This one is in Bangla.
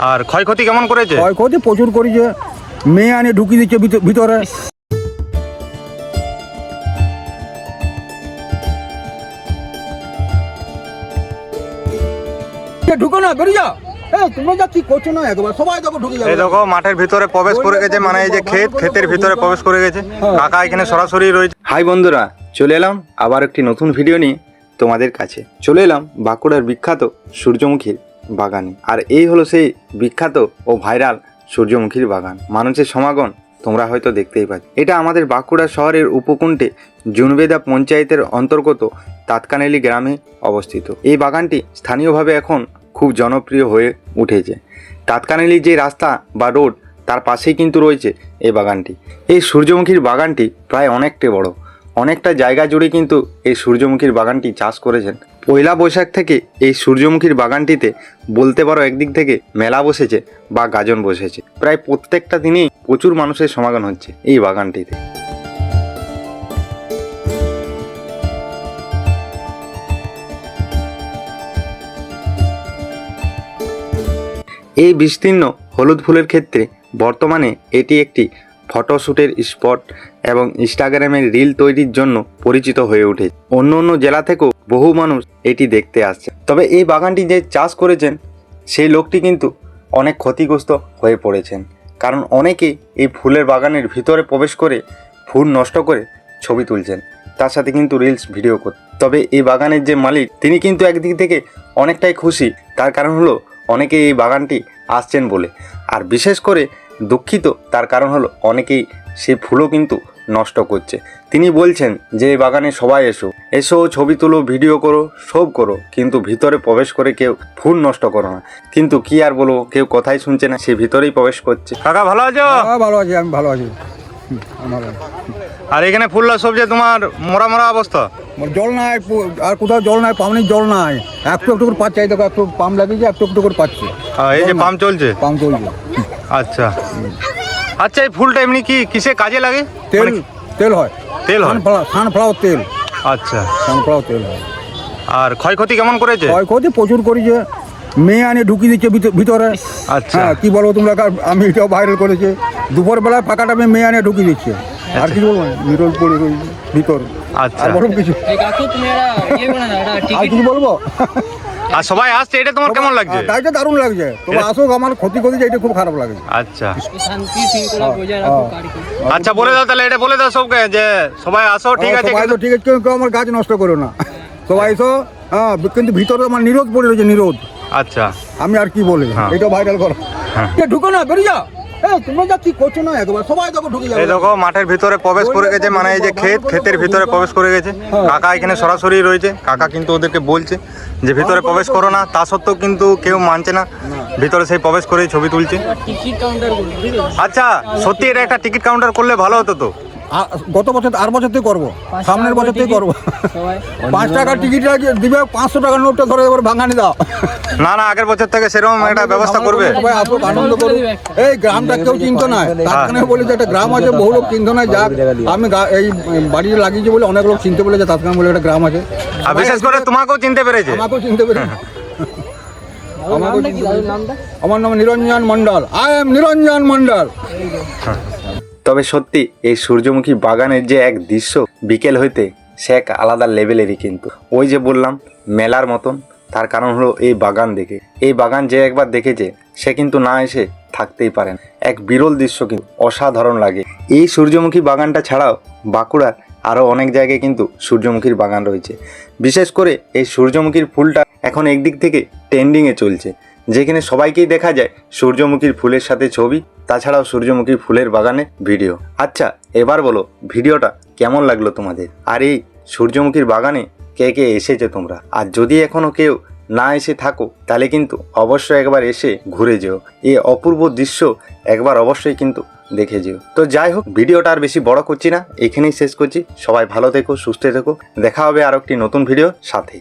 আর ক্ষয়ক্ষতি কেমন করেছে? ক্ষয়ক্ষতি প্রচুর করেছে, মেয়ে আনে ঢুকিয়ে দিচ্ছে ভিতরে। ঢুকো না, বেরিয়ে যাও। তোমরা যা কি করছো না, একবার সবাই দেখো ঢুকে যাবে। এই দেখো মাঠের ভিতরে প্রবেশ করে গেছে, মানে এই যে ক্ষেতের ভিতরে প্রবেশ করে গেছে। কাকা এখানে সরাসরি রয়েছে। হাই বন্ধুরা, চলে এলাম আবার একটি নতুন ভিডিও নিয়ে তোমাদের কাছে। চলে এলাম বাঁকুড়ার বিখ্যাত সূর্যমুখীর বাগানে। আর এই হলো সেই বিখ্যাত ও ভাইরাল সূর্যমুখীর বাগান। মানুষের সমাগম তোমরা হয়তো দেখতেই পাচ্ছ। এটা আমাদের বাঁকুড়া শহরের উপকূণ্ঠে জুনবেদা পঞ্চায়েতের অন্তর্গত তাতকানেলি গ্রামে অবস্থিত। এই বাগানটি স্থানীয়ভাবে এখন খুব জনপ্রিয় হয়ে উঠেছে। তাতকানেলি যে রাস্তা বা রোড, তার পাশেই কিন্তু রয়েছে এই বাগানটি। এই সূর্যমুখীর বাগানটি প্রায় অনেকটা বড়, অনেকটা জায়গা জুড়ে কিন্তু এই সূর্যমুখীর বাগানটি চাষ করেছেন। পয়লা বৈশাখ থেকে এই সূর্যমুখীর বাগানটিতে বলতে পারো একদিক থেকে মেলা বসেছে বা গাজন বসেছে। প্রায় প্রত্যেকটা দিনেই প্রচুর মানুষের সমাগম হচ্ছে এই বাগানটিতে। এই বিস্তীর্ণ হলুদ ফুলের ক্ষেত্রে বর্তমানে এটি একটি ফটোশ্যুটের স্পট এবং ইনস্টাগ্রামের রিল তৈরির জন্য পরিচিত হয়ে উঠেছে। অন্য অন্য জেলা থেকেও বহু মানুষ এটি দেখতে আসছে। তবে এই বাগানটি যে চাষ করেছেন সেই লোকটি কিন্তু অনেক ক্ষতিগ্রস্ত হয়ে পড়েছেন, কারণ অনেকেই এই ফুলের বাগানের ভিতরে প্রবেশ করে ফুল নষ্ট করে ছবি তুলছেন, তার সাথে কিন্তু রিলস ভিডিও করছেন। তবে এই বাগানের যে মালিক, তিনি কিন্তু একদিক থেকে অনেকটাই খুশি। তার কারণ হলো অনেকেই এই বাগানটি আসছেন বলে। আর বিশেষ করে দুঃখিত তার কারণ হলো অনেকেই সেই ফুলও কিন্তু নষ্ট করছে। তিনি বলছেন যে এই বাগানে সবাই এসো, ছবি তুলো, ভিডিও করো, সব করো, কিন্তু ভিতরে প্রবেশ করে কেউ ফুল নষ্ট করো না। কিন্তু কি আর বলবো, কেউ কথাই শুনছে না, সে ভিতরেই প্রবেশ করছে। কাকা ভালো আছো? ভালো আছি, আমি ভালো আছি। আর এখানে ফুললা সব যে তোমার মরা মরা অবস্থা, জল নাই, আর কোথাও জল নাই, পাম্পের জল নাই, একটু একটু করে পাচ্ছে। এই দেখো একটু পাম্প লাগিয়েছে, একটু একটু করে পাচ্ছে। এই যে পাম্প চলছে। আচ্ছা আচ্ছা, এই ফুলটা এমনি কি কিসে কাজে লাগে? তেল হয়, তেল হয়, সানফ্লাওয়ার তেল। আচ্ছা, সানফ্লাওয়ার তেল হয়। আর ক্ষয়ক্ষতি কেমন করেছে? ক্ষয়ক্ষতি প্রচুর করেছে, মেয়ে আনে ঢুকিয়ে দিচ্ছে ভিতরে। আচ্ছা, কি বলবো তোমরা, আমি এটাও ভাইরাল করেছে। দুপুর বেলায় ফাঁকা টাইমে মেয়ে আনে ঢুকিয়ে দিচ্ছে। আর কি বলবো, নিরোল পড়ে ভিতর। আচ্ছা, আর বরং কিছু আর কিছু বলবো। আর সবাই আসছে, এটা তোমার কেমন লাগছে? গাড়িটা দারুণ লাগছে। তবে আসুক, আমার ক্ষতি করেছে, এটা খুব খারাপ লাগে। আচ্ছা আচ্ছা, বলে দাও তাহলে, এটা বলে দাও সবকে যে সবাই আসো। ঠিক আছে, ঠিক আছে, কেউ আমার গাছ নষ্ট করো না, সবাই এসো। কিন্তু ভিতরে আমার নিরোধ পড়ে রয়েছে, নিরোধ। আচ্ছা, আমি আর কি বলি, এটা ভাইরাল করো। ঢুকো না, বেরিয়ে যাও। তোমরা যা কি করছো না, একবার সবাই দেখো ঢুকে যাবে। এই দেখো মাঠের ভিতরে প্রবেশ করে গেছে, মানে এই যে ক্ষেতের ভিতরে প্রবেশ করে গেছে। কাকা এখানে সরাসরি রয়েছে। কাকা কিন্তু ওদেরকে বলছে যে ভিতরে প্রবেশ করো না, তা সত্ত্বেও কিন্তু কেউ মানছে না, ভিতরে সেই প্রবেশ করেই ছবি তুলছে। আচ্ছা, সত্যি এটা একটা টিকিট কাউন্টার করলে ভালো হতো তো। গত বছর, আর বছর থেকে করবো, সামনের বছর থেকে করবো। 5 টাকার টিকিট দিবে, 500 টাকার নোটটা ধরে এবার ভাঙানি দাও। না না, আগের বছর থেকে সেরকম একটা ব্যবস্থা করবে। সবাই আসুক, আনন্দ করুক। এই গ্রামটা কেউ চিনতো না, তাৎকানে বলে যে একটা গ্রাম আছে, বহু লোক চিনতো না। যাক, আমি এই বাড়ি লাগিয়েছি বলে অনেক লোক চিনতে বলে যে তাৎকানে বলে একটা গ্রাম আছে। আর বিশেষ করে তোমাকেও চিনতে পেরেছে। আমাকেও চিনতে পেরেছে। আমার নাম নিরঞ্জন মন্ডল। আই এম নিরঞ্জন মন্ডল। তবে সত্যি এই সূর্যমুখী বাগানের যে এক দৃশ্য বিকেল হইতে, সে এক আলাদা লেভেলেরই। কিন্তু ওই যে বললাম মেলার মতন, তার কারণ হলো এই বাগান দেখে। এই বাগান যে একবার দেখেছে সে কিন্তু না এসে থাকতেই পারেন। এক বিরল দৃশ্য, কিন্তু অসাধারণ লাগে। এই সূর্যমুখী বাগানটা ছাড়াও বাঁকুড়ার আরও অনেক জায়গায় কিন্তু সূর্যমুখীর বাগান রয়েছে। বিশেষ করে এই সূর্যমুখীর ফুলটা এখন একদিক থেকে ট্রেন্ডিংয়ে চলছে, যেখানে সবাইকেই দেখা যায় সূর্যমুখীর ফুলের সাথে ছবি, তাছাড়াও সূর্যমুখী ফুলের বাগানে ভিডিও। আচ্ছা, এবার বলো ভিডিওটা কেমন লাগলো তোমাদের? আর এই সূর্যমুখীর বাগানে কে কে এসেছে তোমরা? আর যদি এখনও কেউ না এসে থাকো, তাহলে কিন্তু অবশ্যই একবার এসে ঘুরে যেও। এই অপূর্ব দৃশ্য একবার অবশ্যই কিন্তু দেখে যেও। তো যাই হোক, ভিডিওটা আর বেশি বড় করছি না, এখানেই শেষ করছি। সবাই ভালো থেকো, সুস্থ থেকো। দেখা হবে আর একটি নতুন ভিডিও সাথে।